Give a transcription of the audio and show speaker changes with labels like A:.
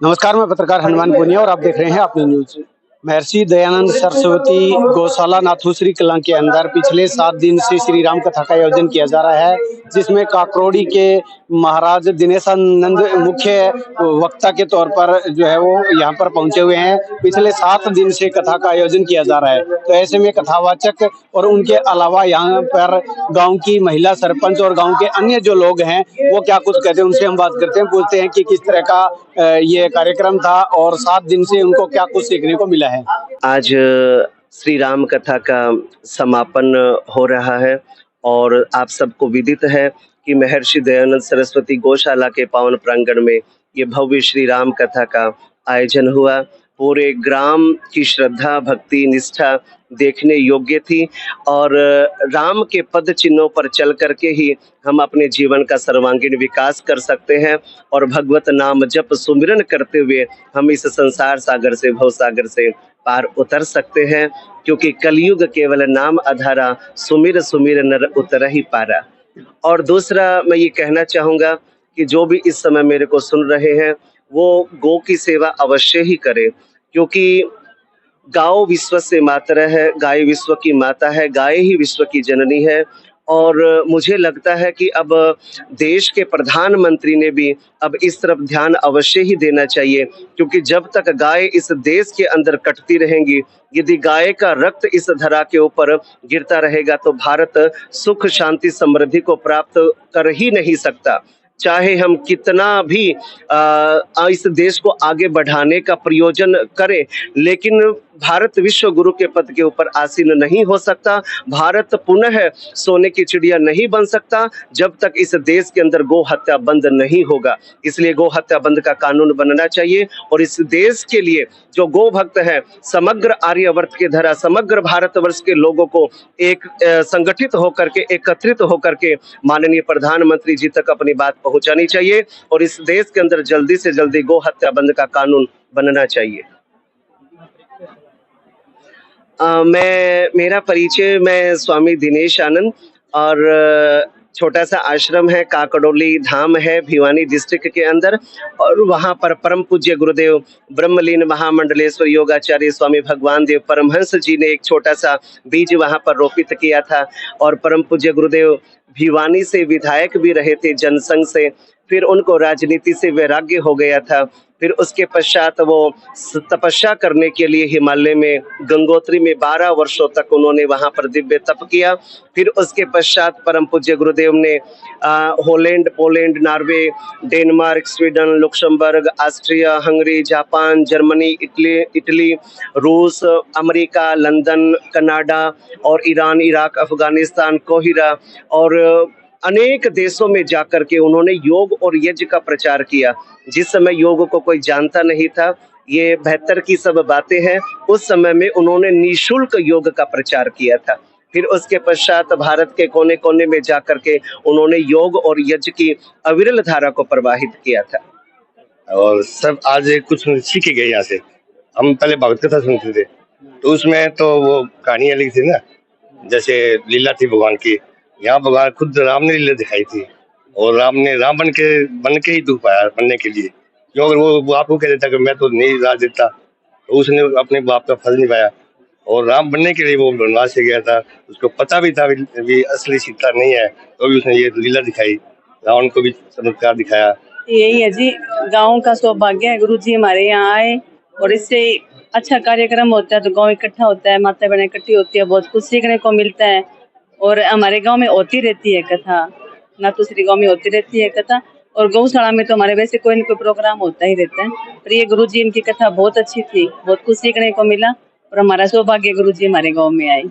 A: नमस्कार, मैं पत्रकार हनुमान पुनिया और आप देख रहे हैं अपनी न्यूज। महर्षि दयानंद सरस्वती गौशाला नाथुश्री कलां के अंदर पिछले 7 दिन से श्री राम कथा का आयोजन किया जा रहा है, जिसमें काकरोड़ी के महाराज दिनेशानंद मुख्य वक्ता के तौर पर जो है वो यहाँ पर पहुंचे हुए हैं। पिछले 7 दिन से कथा का आयोजन किया जा रहा है, तो ऐसे में कथावाचक और उनके अलावा यहाँ पर गाँव की महिला सरपंच और गाँव के अन्य जो लोग हैं वो क्या कुछ कहते हैं, उनसे हम बात करते हैं, पूछते हैं कि किस तरह का ये कार्यक्रम था और 7 दिन से उनको क्या कुछ सीखने को मिला है।
B: आज श्री राम कथा का समापन हो रहा है और आप सबको विदित है कि महर्षि दयानंद सरस्वती गौशाला के पावन प्रांगण में ये भव्य श्री राम कथा का आयोजन हुआ। पूरे ग्राम की श्रद्धा, भक्ति, निष्ठा देखने योग्य थी और राम के पद चिन्हों पर चल करके ही हम अपने जीवन का सर्वांगीण विकास कर सकते हैं और भगवत नाम जप सुमिरन करते हुए हम इस संसार सागर से, भव सागर से पार उतर सकते हैं, क्योंकि कलयुग केवल नाम आधारा, सुमिर सुमिर नर उतर ही पारा। और दूसरा मैं ये कहना चाहूँगा कि जो भी इस समय मेरे को सुन रहे हैं वो गौ की सेवा अवश्य ही करें, क्योंकि गाओ विश्व से मातरः है, गाय विश्व की माता है, गाय ही विश्व की जननी है। और मुझे लगता है कि अब देश के प्रधानमंत्री ने भी अब इस तरफ ध्यान अवश्य ही देना चाहिए, क्योंकि जब तक गाय इस देश के अंदर कटती रहेंगी, यदि गाय का रक्त इस धरा के ऊपर गिरता रहेगा तो भारत सुख, शांति, समृद्धि को प्राप्त कर ही नहीं सकता। चाहे हम कितना भी इस देश को आगे बढ़ाने का प्रयोजन करें, लेकिन भारत विश्व गुरु के पद के ऊपर आसीन नहीं हो सकता। भारत पुनः सोने की चिड़िया नहीं बन सकता जब तक इस देश के अंदर गौ हत्या बंद नहीं होगा। इसलिए गौ हत्या बंद का कानून बनना चाहिए और इस देश के लिए जो गौ भक्त है, समग्र आर्यवर्त के धरा, समग्र भारतवर्ष के लोगों को एक संगठित होकर के, एकत्रित होकर के माननीय प्रधानमंत्री जी तक अपनी बात पहुंचानी चाहिए और इस देश के अंदर जल्दी से जल्दी गौ हत्या बंद का कानून बनना चाहिए। मेरा परिचय, मैं स्वामी दिनेश आनंद और छोटा सा आश्रम है, काकड़ोली धाम है भिवानी डिस्ट्रिक्ट के अंदर, और वहाँ पर परम पूज्य गुरुदेव ब्रह्मलीन महामंडलेश्वर योगाचार्य स्वामी भगवान देव परमहंस जी ने एक छोटा सा बीज वहाँ पर रोपित किया था। और परम पूज्य गुरुदेव भिवानी से विधायक भी रहे थे जनसंघ से, फिर उनको राजनीति से वैराग्य हो गया था। फिर उसके पश्चात वो तपस्या करने के लिए हिमालय में गंगोत्री में 12 वर्षों तक उन्होंने वहां पर दिव्य तप किया। फिर उसके पश्चात परम पूज्य गुरुदेव ने Holland, Poland, Norway, Denmark, Sweden, Luxembourg, Austria, Hungary, Japan, Germany, Italy, रूस, अमेरिका, लंदन, कनाडा और ईरान, इराक, अफगानिस्तान, कोहिरा और अनेक देशों में जाकर के उन्होंने योग और यज्ञ का प्रचार किया। जिस समय योग को कोई जानता नहीं था, ये 72 की सब बातें हैं, उस समय में उन्होंने निःशुल्क योग का प्रचार किया था। फिर उसके पश्चात भारत के कोने कोने में जाकर के उन्होंने योग और यज्ञ की अविरल धारा को प्रवाहित किया था।
C: और सब आज कुछ सीख गए यहाँ से। हम पहले भगवत कथा सुनते थे तो उसमें तो वो कहानियां लिखी थी ना, जैसे लीला थी भगवान की। यहाँ भगवान खुद राम ने लीला दिखाई थी और राम ने राम बन के ही दुख पाया बनने के लिए, क्यों अगर वो आपको कह देता कि मैं तो नहीं राज देता, तो उसने अपने बाप का फल निभाया और राम बनने के लिए वो वनवास से गया था। उसको पता भी था भी असली सीता नहीं है, तो भी उसने ये लीला दिखाई, रावण को भी चमत्कार दिखाया।
D: यही है जी, गाँव का सौभाग्य है, गुरु जी हमारे यहाँ आए और इससे अच्छा कार्यक्रम होता है तो गाँव इकट्ठा होता है, माता बहनें इकट्ठी होती है, बहुत कुछ सीखने को मिलता है। और हमारे गांव में होती रहती है कथा, नाथुश्री गांव में होती रहती है कथा, और गौशाला में तो हमारे वैसे कोई न कोई प्रोग्राम होता ही रहता है। पर ये गुरुजी इनकी कथा बहुत अच्छी थी, बहुत कुछ सीखने को मिला और हमारा सौभाग्य गुरुजी हमारे गांव में आए।